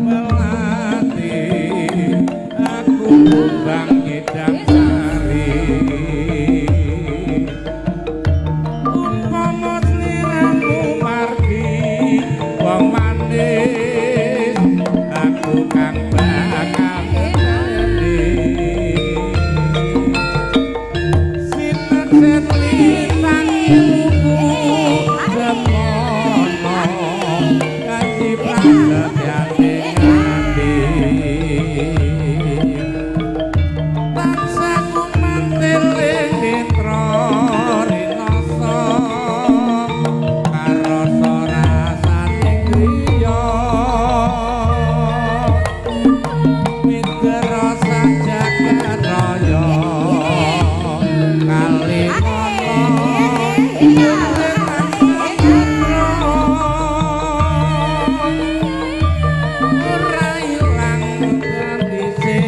melati aku bang ngedang sari umpama sliramu margi wong manis aku kang bakal ngerti sinet lintang ilmu semono kasih praset yati ngati bangsa ku mantil netra rinoso karo sorasane griya mitra sajagat raya kali ora ilang kandise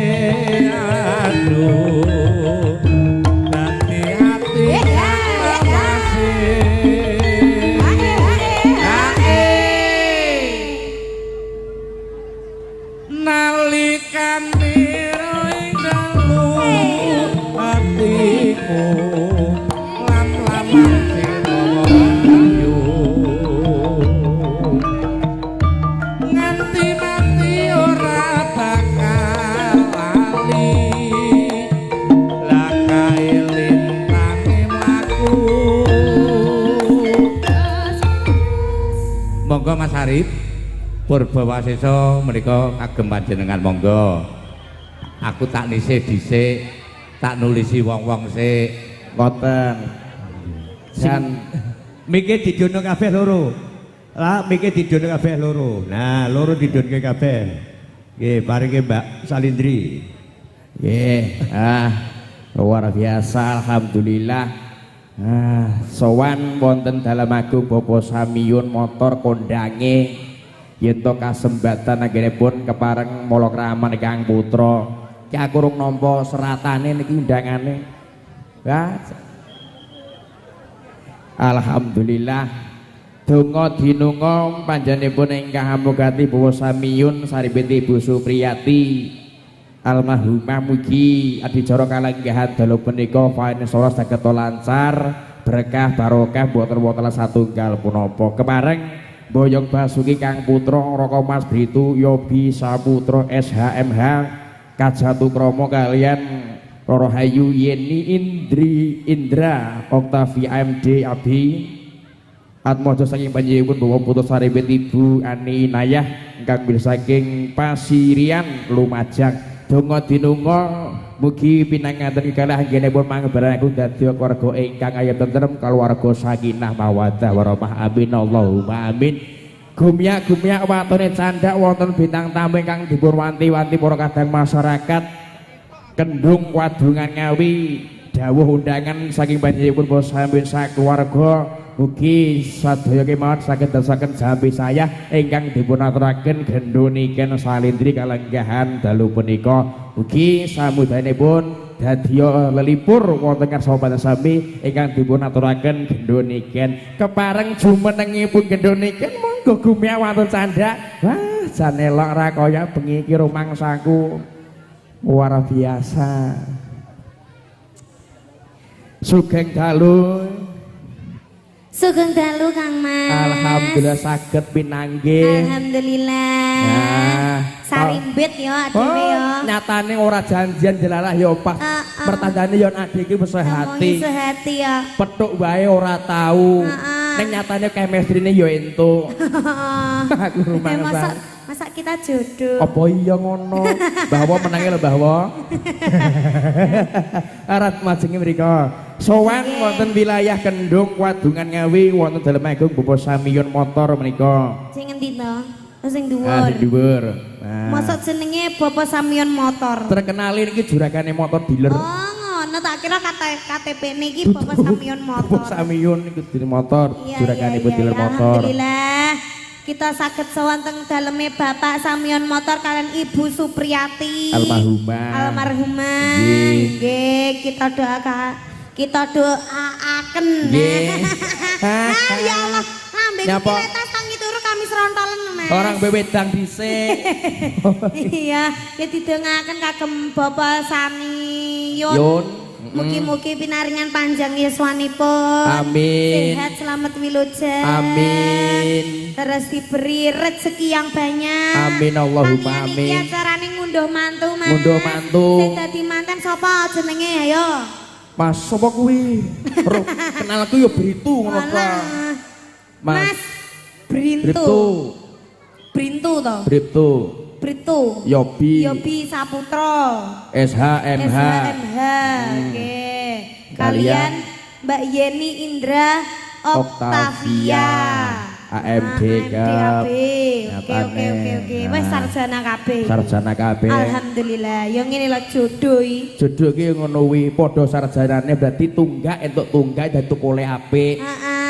aduh dadi ati awase nalikane ing dalu atiku lan lamang sirayu nganti mati ora bakal lali lakae lintange mlaku monggo Mas Arif Purbawasesa menika kagem panjenengan monggo aku tak nisi dhisik tak nulisi wong-wong sik ngoten jan miki didono kabeh loro lah miki didono kabeh loro nah loro didonke kabeh nggih paringe Mbak Salindri nggih luar biasa alhamdulillah sowan wonten dalam agung Bapa Samiyun motor kondange yen to kasembatan anggenipun kepareng Malakraman Kang Putra ki aku rung nampa seratane niki undangane alhamdulillah donga dinunga panjenenganipun ingkang amugati Bapa Samiyun saripati Ibu Supriyati almarhumah mugi adicara kalenggahan dalu punika panesara saged lancar berkah barokah boten wonten satunggal punapa kepareng Boyong Basuki Kang Putra Raka Mas Britu Yobi Saputra SHMH Kajatu Kromo kalian Roro Hayu Yeni Indra Oktavi AMD Abi Atmojo saking panjenenganipun Bapak Putus Saripet Ibu Ani Nayah ingkang bilih saking Pasirian Lumajang donga dinunga mugi pinanganten kalih anggenipun mangebarake dadi keluarga ingkang ayem tentrem kaluwarga sakinah mawaddah warahmah amin Allahumma amin gumyak-gumyak watone candhak wonten bintang tamu ingkang dipun wanti-wanti para kadang masyarakat Kendung Wadungan Ngawi dawuh undangan saking panjenenganipun Bos Sampeyan sakeluarga mugi sadaya kemawon saged dasaken jambi saya ingkang dipun aturaken gendhoniken Salindri kalenggahan dalu punika mugi samudayanipun dadya lelipur wonten ngarsa sami ingkang dipun aturaken gendhoniken kepareng jumenengipun gendhoniken monggo gumyak wonten candhak wah jan elok ra kaya bengi iki rumangsaku luar biasa sugeng dalu Sugeng dalu Kang Mas. Alhamdulillah saged pinanggih. Alhamdulillah. Nah, sarimbit ya adine ya. Nyatane ora janjian jelalah ya pas pertandane ya adik iki wis sehati. Sehati ya. Petuk wae ora tahu. Ning nyatane chemistry-ne ya entuk. Aku rumah masa kita jodoh. Apa iya ngono? Bahwa menangi lho bahwa. Arat majenge mriko. Sowan wonten wilayah Kendung Wadungan Ngawi wonten dalem agung Bapak Samiyun motor menika. Sing endi to? Sing dhuwur. Sing dhuwur. Mosok jenenge Bapak Samiyun motor. Terkenal iki juragane motor dealer. Oh, ngono tak kira KTP-ne iki Bapak Samiyun motor. Bapak Samiyun iku dealer motor, juragane dealer motor. Alhamdulillah. Kita saged sowan teng daleme Bapak Samiyun motor kalian Ibu Supriyati. Almarhumah. Nggih, kita doaaken. Nggih. Ya Allah, lambe kita tangi turu kami wis rontolen Mas. Orang bewedang dhisik. Iya, ya didengaken kagem Bapak Sami Yun. Mugi-mugi pinaringan panjang yuswanipun. Amin. Sehat selamat wilujeng. Amin. Terus diberi rezeki yang banyak. Amin Allahumma amin. Iki acarane ngunduh mantu Mas. Ngunduh mantu. Sing dadi manten sapa jenenge ayo? Mas sapa kuwi? Kenalku ya Britu ngono ta. Mas Brintu. Brintu to? Briptu. Brito. Yobi. Yobi Saputra. SHMH. Nggih. Kalian Mbak Yeni Indra Oktavia. AMD Oke. Wes sarjana kabeh. Sarjana kabeh. Alhamdulillah. Yo ngene lho jodoh iki. Jodoh ki ngono kuwi padha sarjanane berarti tunggak entuk tunggak dan tukule apik.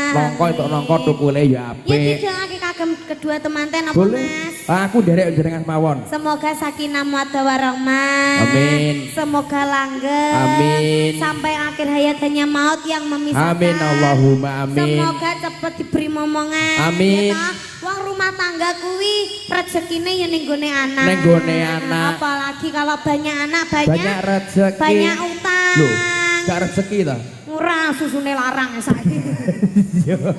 Nongko entuk nongko tukule ya apik. Ya didongake kagem kedua temanten apa Mas? Aku nderek jenengan mawon. Semoga sakinah mawaddah warahmah. Amin. Semoga langgeng. Amin. Sampai akhir hayat hanya maut yang memisahkan. Amin Allahumma amin. Semoga cepet diberi momongan. Amin. Ya, wong rumah tangga kuwi rezekine ya ning gone anak. Ning gone anak. Apalagi kalau banyak anak banyak rezeki. Banyak utang. Loh, gak rezeki ta? Murah susune larang saiki.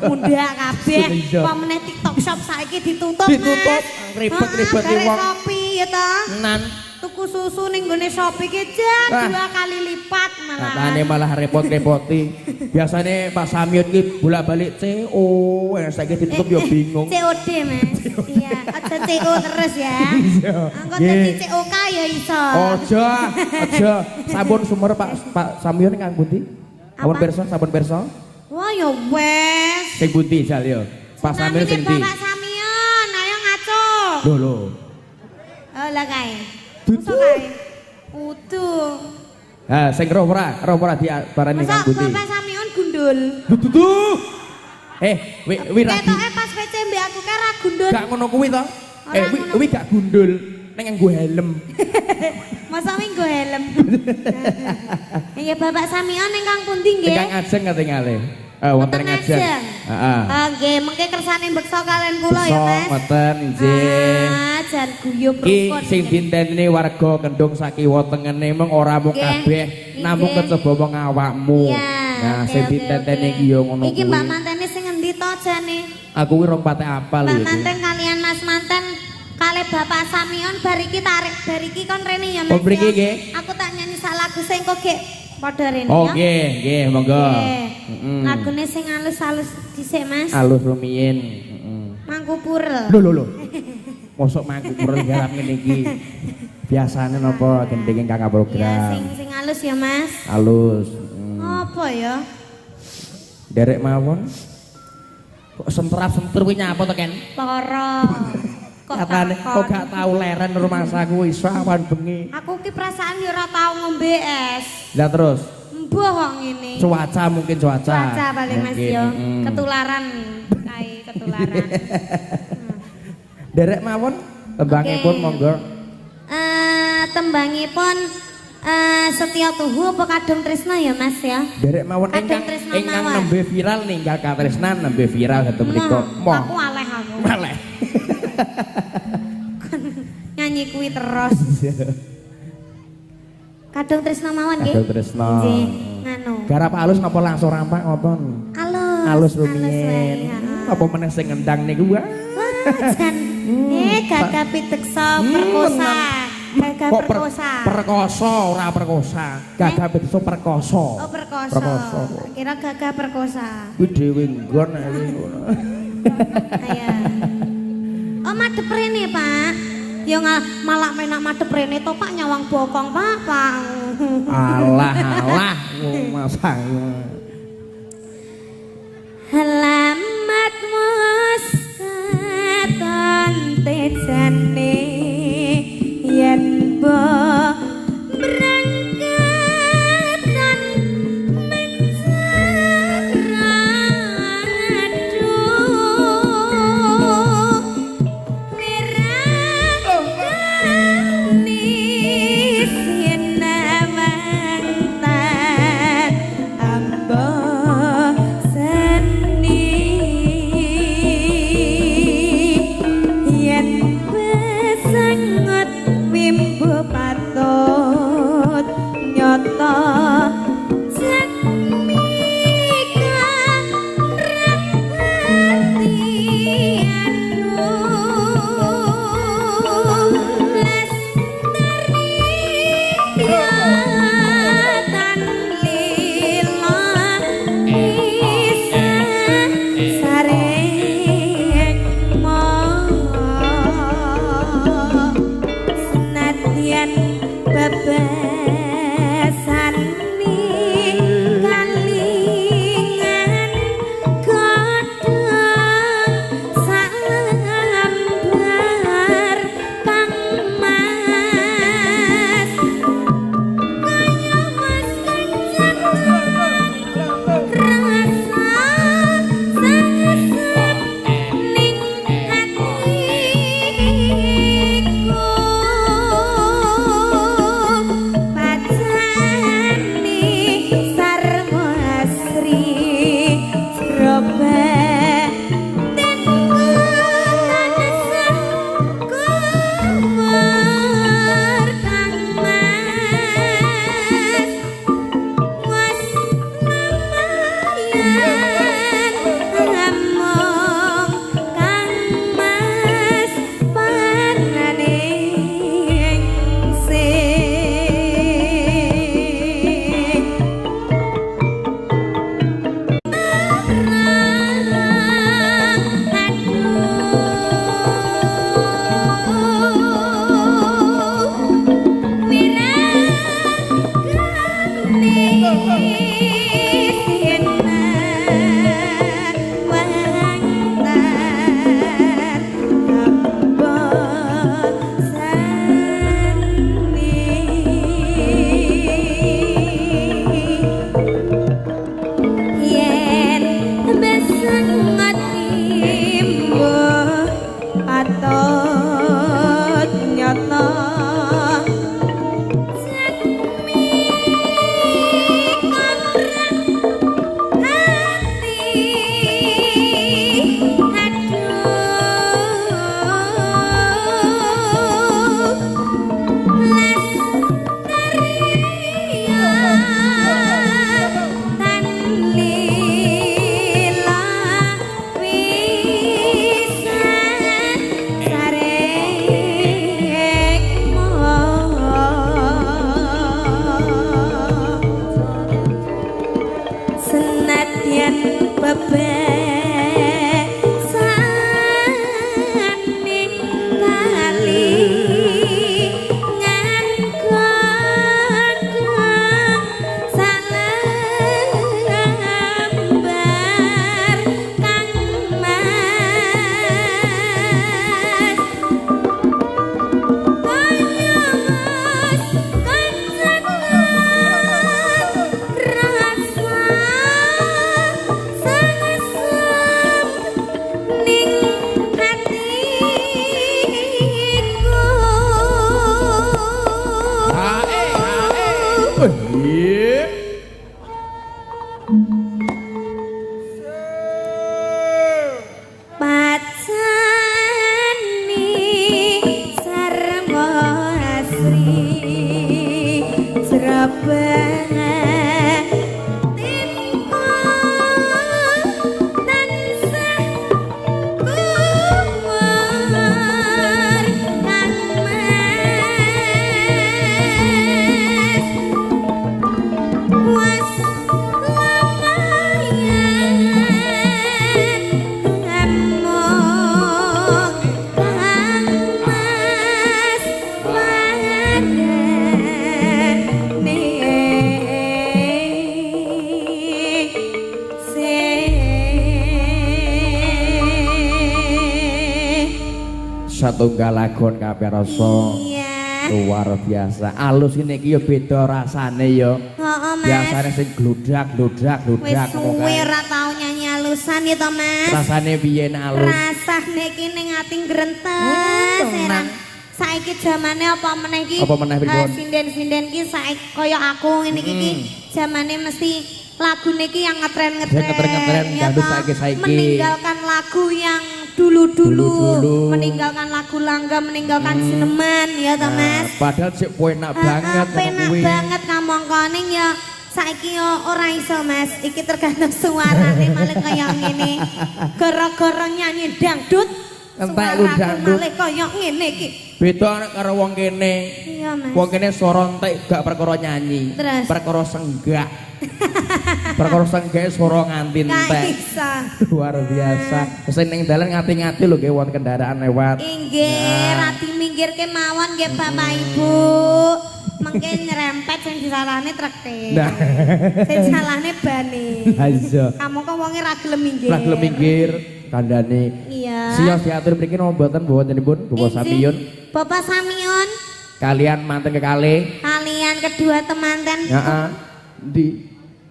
Mundak kabeh. Apa meneh TikTok shop saiki ditutup. Ditutup. Ribet-ribet wong. Shopee ya ta. Nan. Tuku susu ning gone Shopee ki jan 2 kali lipat malah. Katane malah repot-repoti. Biasane Pak Samyun ki bolak-balik CO, saiki ditutup ya bingung. COD Mas. Iya, aja CO terus ya. Engko dadi COK ya iso. Aja. Sabun sumber Pak Samyun kang pundi? Sabun perso. Wah ya wes. Sing pundi jal ya? Pak Samyun sing ndi? Pak Samyun, ayo ngaco. Lho. Oh lah kae. Dudu. Utuh. Ha, sing roh ora dibarani kang pundi? Bapak Samyun gundul. Dudu. Wi ra. Ketoke pas PC mbek aku ka ra gundul. Gak ngono kuwi to. Wi gak gundul. Ning nganggo helm. Masa nggo helm. Iya Bapak Samyun ning kang pundi nggih? Kang Ajeng katingale. Wonten Ajeng. Heeh. Nggih, mengke kersane beksa kalian kula ya, Mas. Ngoten nggih. Jan guyub Iki rukun. sing dinteni warga Kendung sakiwa tengene mung ora mung kabeh, namung kecewa wong awakmu. Nah, sing dinteni iki ya ngono kuwi. Iki Mbak mantene sing endi to jane? Aku kuwi rong pate apal Mbak iki. manten kalian Mas manten kali Bapak Samyun bariki tarik bariki kon rene ya Mas. Oh, mriki nggih. Aku tak nyanyi sak lagu sing kok gek padha rene ya. Oh, nggih, monggo. Lagune sing halus-halus dhisik Mas. Halus rumiyin. Mangku purel. Lho. Mosok mangku purel garap ngene iki. Biasane napa gendenge kakak Ya program. sing halus ya Mas. Halus. Apa ya? Derek mawon. Kok sentrap-sentur kuwi nyapa to, Ken? Loro. Katane kok gak tau leren rumah saku iso awan bengi. Aku ki perasaan ya ora tau ngombe es. Lah terus Mbuh kok ngene. cuaca mungkin cuaca. Cuaca paling Mas Mungkin, yo. Ketularan kae ketularan. Derek mawon tembangipun monggo. Tembangipun Setya Tuhu apa Kadung Tresna ya Mas ya? Derek mawon Kadung ingkang Tresna ingkang mawon. nembe viral ninggal katresnan nembe viral ketemu menika. Aku aleh aku. Maleh. Nyanyi kuwi terus. Kadung Tresna mawon nggih. Kadung Tresna. Nggih, nganu. Garap halus napa langsung rampak ngoten? Halus. Halus rumiyin. wae, Apa meneh sing ngendang niku wae. Jan. Gagah piteksa perkosa. Gagah Kok perkosa. perkosa ora perkosa. Gagah beso perkosa. Oh perkosa. Perkosa. Kira gagah perkosa. Kuwi dhewe nggon iki ngono. Ayo. Oh madhep rene, Pak. Ya malah menak madhep rene to, Pak nyawang bokong, Pak. Alah, masang. Halamat katon tejane yen berangkat dan menceradu mirangkani sinamantan ambo seni yen bebesan kalingan godhong salambar kang mas kaya mas kenceng rasa sangesep ning hatiku pacani sarwa asri jrobe kumur kang mas was lamayan ngamong kang mas panane yen besengot timbo patut nyata jekmi komrek hati aduh tan lila wisan sarekmu senadyan bebesan ning kalingan godhong salambar kang mas kaya mas kenceng rasa sangesep ning hatiku pacani sarwa asri jrobe timku tansah kumur kang mas was lamayan ngamong kang mas satunggal lagon kabeh rasa luar biasa. Alus ini iki ya beda rasane ya. Heeh, Mas. Biasane sing glodrak Wis suwe ra tau nyanyi alusan ya to, Mas. Rasane piye nek alus? Rasane iki ning ati grentes. Serang. Saiki zamane apa meneh iki? Apa meneh pripun? Sinden-sinden ki saiki kaya aku ngene iki zamane mesti lagune iki yang ngetren-ngetren. Ngetren-ngetren dangdut saiki-saiki. Meninggalkan lagu yang dulu-dulu, meninggalkan lagu langga, meninggalkan sineman ya toh Mas. Padahal sik enak banget enak banget kamongkone ya saiki yo ora iso Mas. Iki tergantung suarane malah kaya ngene. Gara-gara nyanyi dangdut entek ku dangdut. Malih kaya ngene iki. Beda nek karo wong kene. Iya, Mas. Wong kene swara entek gak perkara nyanyi. Terus? Perkara senggak. Perkara senggak swara nganti entek. Luar biasa. Wis ning dalan ngati-ngati lho nggih wonten kendaraan lewat. Inggih, rati minggir kemawon nggih Bapak Ibu. Mengke nyerempet sing disalahne treke. Nah. Sing salahne bane. Iya. Kamu kok wonge ra gelem minggir. Ra gelem minggir kandhane. Iya. Sios diatur mriki napa mboten wontenipun Bapak Samiyun? Bapak Samiyun Kalian manten kekalih. kalian kedua temanten. Heeh. Ndi?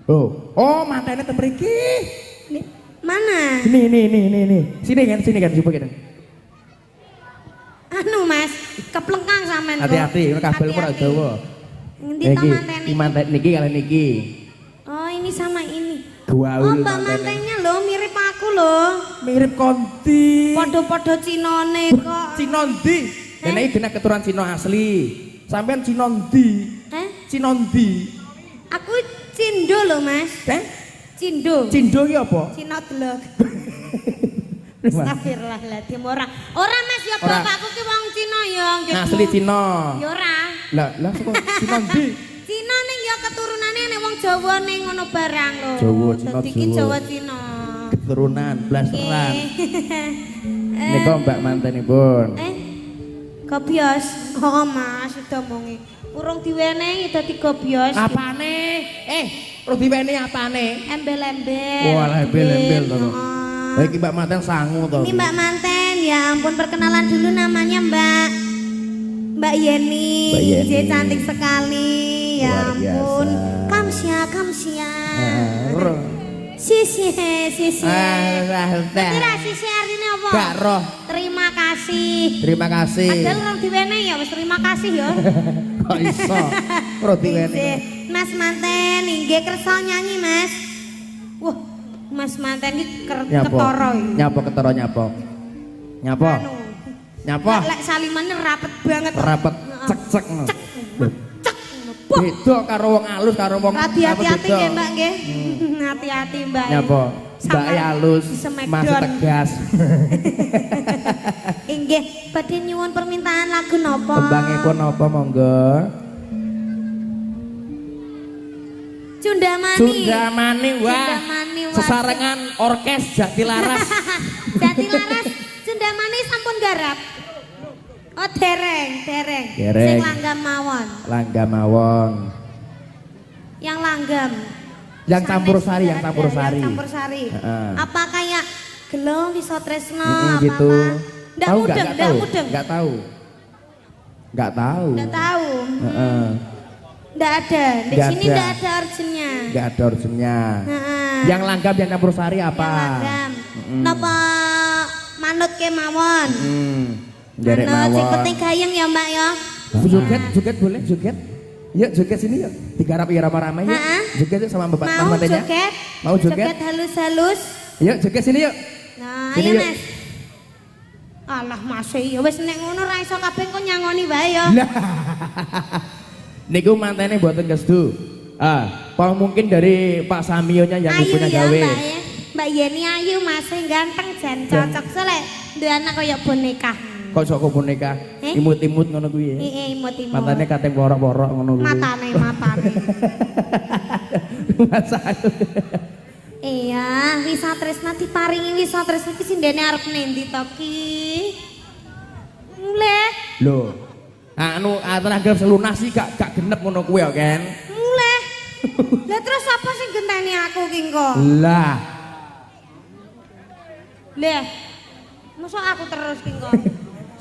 Oh, mantene teng mriki. Mana? Nih. Sini kan coba kan. Anu Mas, keplengkang sampean kok. Hati-hati, kabel ora dawa. Ngendi ta mantene? Iki manten niki kalian niki. Oh, ini sama ini. Gaul Oh, mbak mantennya lho mirip aku lho. Mirip konti. Podo-podo Cinone kok. Cina ndi? Dene iki genah keturunan Cina asli. Sampean Cina ndi? Cina ndi? Aku Cindo lho, Mas. Cindo. Cindo ki apa? Cina delok. Astagfirullahaladzim ora. Ora Mas ya bapakku ki wong Cina ya nggih. Asli Cina. Ya ora. Lah kok Cina ndi? Cina ning ya keturunane nek wong Jawa ning ngono barang lho. Jawa, Cina, Dadi ki Jawa. Jawa Cina. Keturunan blasteran. Nika Mbak mantenipun. Gobios. Oh Mas, sudah mongi. Urung diwenehi dadi gobios. Apane? Urung diwenehi apane? Embel-embel. Wah, embel-embel to. Lah iki Mbak Manten sangu to. Ini Mbak Manten, ya ampun perkenalan dulu namanya Mbak Yeni. Mbak Yeni. Dia cantik sekali. Ya Luar ampun. biasa. Kamsia. Sisi. Kira sisi artinya apa? Gak roh. Terima kasih. Terima kasih. Padahal orang diwenehi ya wis terima kasih ya. Kok iso? Ora diwenehi. Mas Manten, inggih kersa nyanyi Mas. Wah, Mas Manten iki ketara iki. Nyapa ketara nyapa? Nyapa? Nyapa? Lek salimane rapet banget. Rapet cek-cek. Beda karo wong alus karo wong hati-hati nggih Mbak nggih. Hati-hati Mbak. Nyapa? Mbak alus, Mas tegas. Inggih, badhe nyuwun permintaan lagu napa? Tembangipun napa monggo? Cundamani. Cundamani wah. Sesarengan orkes Jatilaras. Jatilaras Cundamani sampun garap. Oh dereng. Sing langgam mawon. Langgam mawon. Yang langgam. Yang campur sari. Campur sari. Apa kayak Gelo Wisa Tresno apa gitu. Ndak mudeng. Enggak tahu. Ndak tahu. Ndak ada. Di sini ndak ada originnya. Enggak ada originnya. Yang langgam yang campur sari apa? Yang langgam. Napa manut kemawon? Derek mawon. Sing penting gayeng ya Mbak ya. Joget boleh joget. Yuk joget sini yuk. Digarap irama-rama yuk. Joget yuk sama Bapak Mantennya. Mau joget? Joget halus-halus. Yuk joget sini yuk. Nah, sini ayo yuk. Mas. Alah masih ya wis nek ngono ra iso kabeh kok nyangoni wae ya. Niku mantene mboten kestu. Apa mungkin dari Pak Samionya yang ayu ibunya ya, gawe. Mbak Yeni ayu Mas ganteng jan cocok selek duwe anak kaya boneka. Kok sok boneka? Imut-imut ngono kuwi. Imut-imut. Matane kateng worok-worok ngono kuwi. Matane. Masa. Iya, Wisa Tresna diparingi Wisa Tresna ki sindene arep nendi to ki? Muleh. Lho. Anu tenaga selunas sih gak genep ngono kuwi ya, Ken. Muleh. Lah terus apa sing genteni aku ki engko? Lah. Lah. Masa aku terus ki engko?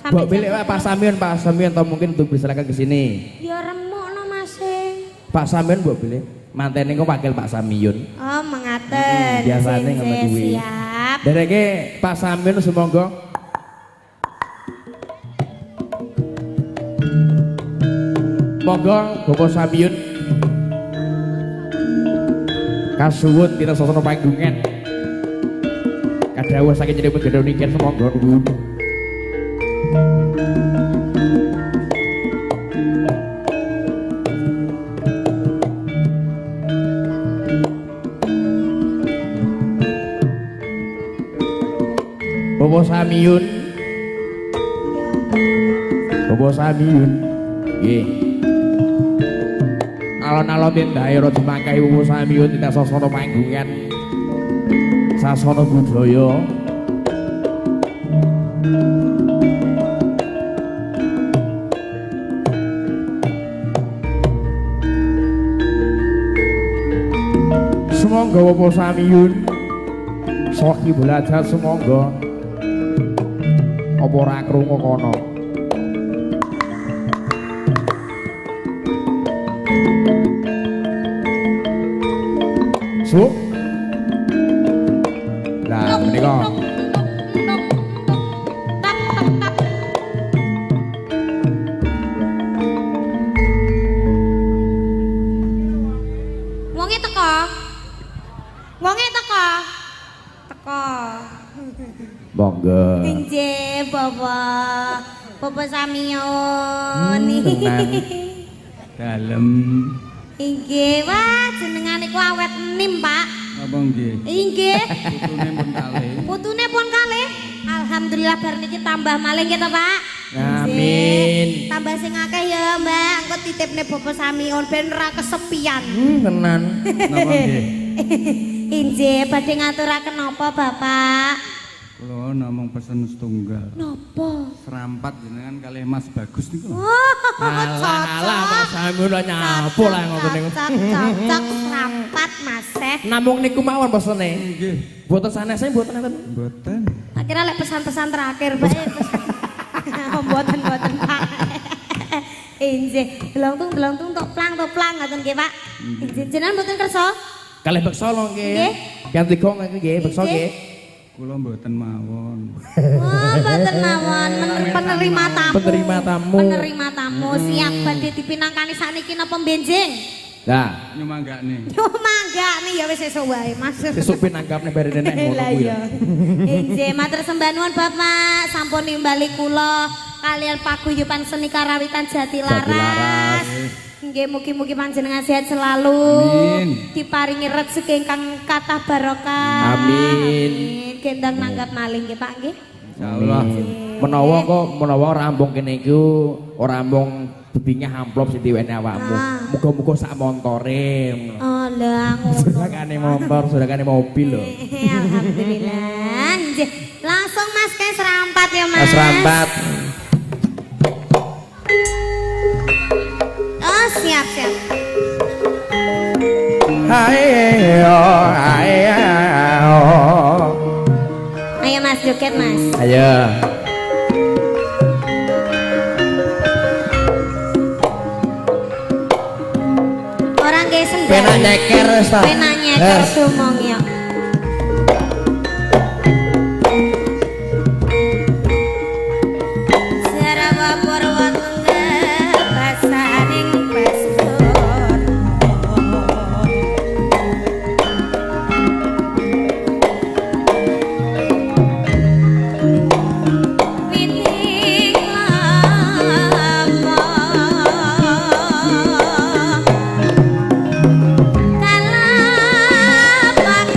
Mbok pilih Pak Samion atau mungkin untuk diserahkan ke sini. Ya remukno Mas. Pak Samion mbok pilih. Mantene kok wakil Pak Samion. Oh, mengaten. Biasane ngono kuwi. Siap. Dereke Pak Samion semoga monggo Bapak Samion kasuwun kita sasana panggungan kadhawuh saking jenengan gedhe niken semoga nuwun. Bapak Samiyun Bawa Samiyun. Nggih. Alon-alon daerah dimangkai Bawa Samiyun tidak sasana panggungan. Sasana budaya. Semonggo Bawa Samiyun. Soki belajar semonggo. Apa ora krungu kono? Su. Lah menika. Wonge teko. Wonge teko. Teko. Monggo. Nggih, Bapak. Bapak Samiyun. Tenang. Dalem. Inggih, wah jenengan niku awet enim, Pak. Apa nggih? Inggih. Putune pun kalih. Putune pun kalih. Alhamdulillah bar niki tambah malih kita, Pak. Amin. Tambah sing akeh ya, Mbak. Engko titipne Bapak Samiyun ben ora kesepian. Tenan. Napa nggih? Inggih, badhe ngaturaken napa, Bapak? Kula namung pesen setunggal. Napa? Serampat jenengan kalih Mas Bagus niku. Alah Mas Samiyun lah nyapu lah ngoten niku. Cocok serampat, Mas. Namung niku mawon pesene. Nggih. Mboten sanese mboten enten. Mboten. Akhirnya lek pesan-pesan terakhir, Pak. Mboten Pak. Inggih, belong-tung tok plang ngoten nggih, Pak. Inggih, jenengan mboten kersa? Kalih beksa lho nggih. Nggih. Ganti gong nggih, beksa nggih. Kula mboten mawon. Wah, mboten mawon. Penerima tamu. Penerima tamu. Penerima tamu siap badhe dipinangkani sakniki napa benjing? Lah, Nyumanggakne. Yo mangga nih ya wis esuk wae, Mas. sesuk pinanggapne bare nenek ngono Lah kuwi. iya. Inggih, matur sembah nuwun Bapak, sampun nimbali kula kalian paguyuban seni karawitan Jatilaras. Nggih, mugi-mugi panjenengan sehat selalu. Amin. Diparingi rezeki ingkang kathah barokah. Amin. Gendang nanggap maling nggih, Pak nggih. Insyaallah. Menawa rambung kene iku ora mung bedinge amplop sing diwene awakmu. Muga-muga sak montore. Oh, lah ngono. Surakane motor, surakane mobil lho. Alhamdulillah. Nggih. Langsung Mas ke serampat ya, Mas. Serampat. Oh, siap. Ayo. Ayo Mas joget, Mas. Ayo. Orang nggih sendal. Penak nyeker wis ta. Penak nyeker dumong ya. Saraba Purwatungga basaning pastur. Miting lapa kalapak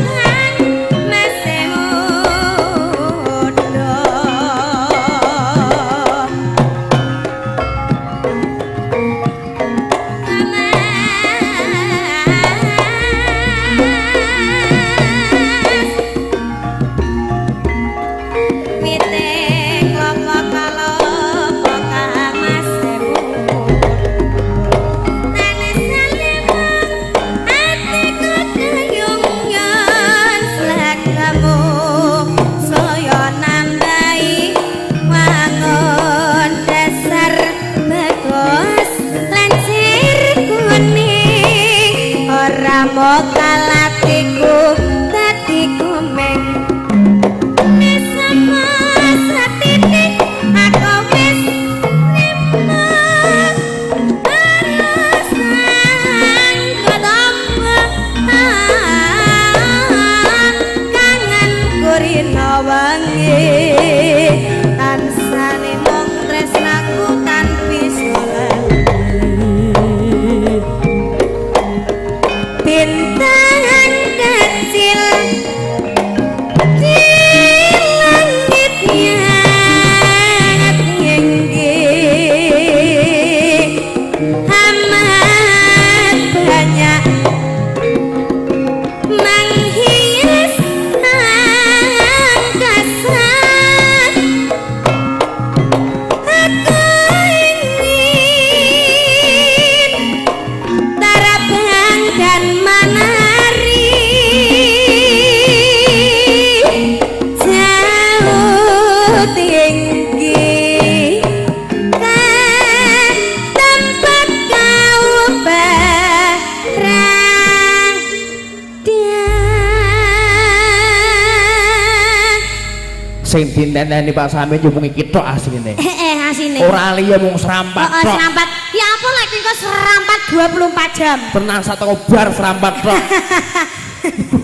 sing dinteni Pak Samin yo mung iki tok asline. Asine. Ora liya mung serampat tok. Serampat. Ya apa lek kok serampat 24 jam. Tenan sateko bar serampat tok.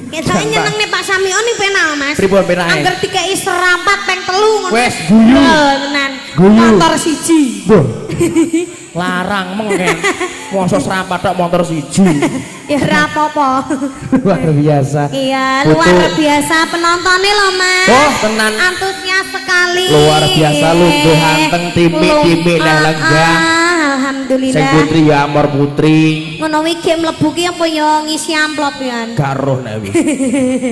Kita nyeneng nih Pak Samion nih penal Mas. Pripun penake? Angger dikai serampat peng 3 ngono. Wes guyu. Tenan. Guyu. Motor siji. Larang mengken. Mosok serampat tok motor siji. Ya ora apa-apa. Luar biasa. Iya, luar biasa penontonnya loh Mas. Oh, tenan. Antusias sekali. Luar biasa lungguh anteng timik-timik dah lenggah. Alhamdulillah. Sing putri ya amor putri. Ngono iki mlebu ki apa ya ngisi amplop ya. Gak roh nek wis.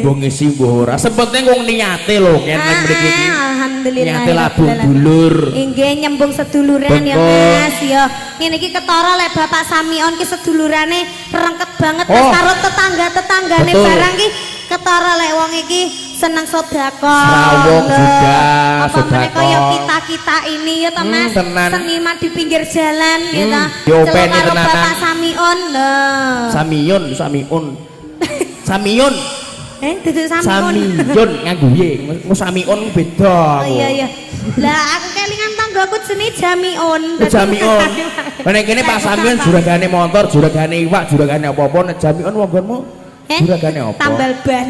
Mbok ngisi mbok ora. Sebetne wong niate lho kene mriki iki. Alhamdulillah. Niate labung dulur. Inggih nyembung seduluran ya Mas ya. Ngene iki ketara lek Bapak Samion ki sedulurane rengket banget karo tetangga-tetanggane barang ki ketara lek wong iki seneng sedekah. Rawuh juga sedekah. Kaya kita ini ya toh Mas. Seniman di pinggir jalan ya toh. Diopeni tenanan. Bapak Samion lho. Samiun. Samiun. Dudu Samion. Samiun nganggo piye? Samiun beda. Oh iya. Lah aku kelingan tanggaku jenenge Jamiun. Jamiun. Nek kene Pak Samiun juragane motor, juragane iwak, juragane apa-apa, nek Jamiun wonggonmu juragane apa? Tambal ban.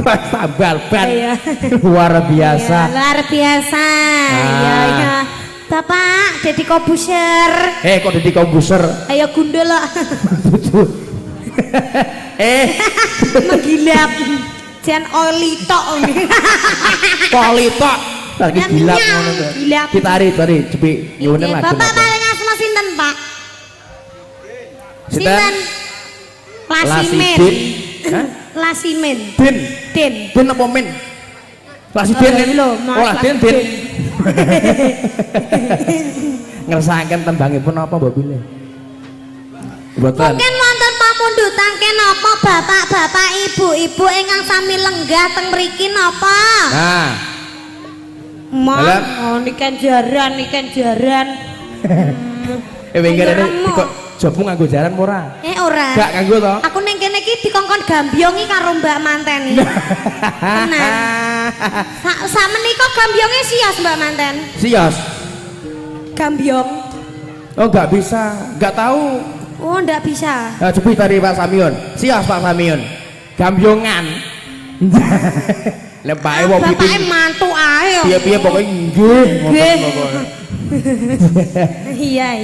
Tambal ban. Iya. Luar biasa. Iya, luar biasa. Iya. Bapak Deddy Kobuser. Kok Deddy Kobuser? Ayo gundul loh. Menggilap. Jan oli tok. Oli tok. Lagi gilap ngono to. Ditari cepik nyuwun lagi. Bapak paling asma sinten, Pak? Sinten? Lasimen. Hah? Lasimen. Din apa men? Lasiden lho. Oh, Lasiden. Ngersakaken tembangipun apa Mbak Bile? Mboten. Mungkin wonten pamundhutan kenapa bapak-bapak ibu-ibu ingkang sami lenggah teng mriki napa? Nah. Niken jaran. Wingi kok jobu nganggo jaran ora? Ora. Gak nganggo to? Aku ning kene iki dikongkon gambyongi karo Mbak Manten iki. Tenan. Sakmenika gambyonge sias Mbak Manten. Sias. Gambyong. Oh, enggak bisa. Enggak tahu. Oh, ndak bisa. Nah, coba tadi Pak Samion. Sias Pak Samion. Gambyongan. Lepake wong pipi. Bapake mantu ae. Piye-piye pokoke nggih. Iya.